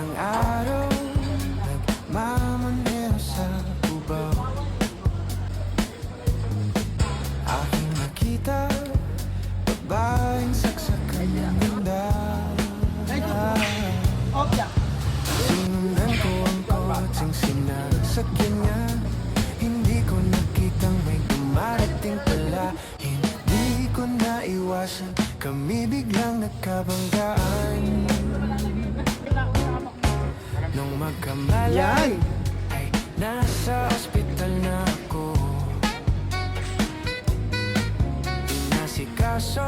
Isang araw, nagmamaneho sa Cubao. Aking nakita, babaeng saksakan ng ganda. Sinundan ko ang kotseng sinasakyan niya. Hindi ko nakitang may dumarating pala. Hindi ko naiwasan, kami biglang nagkabanggaan. Nung magkamalay ay nasa ospital na ako. Inasikaso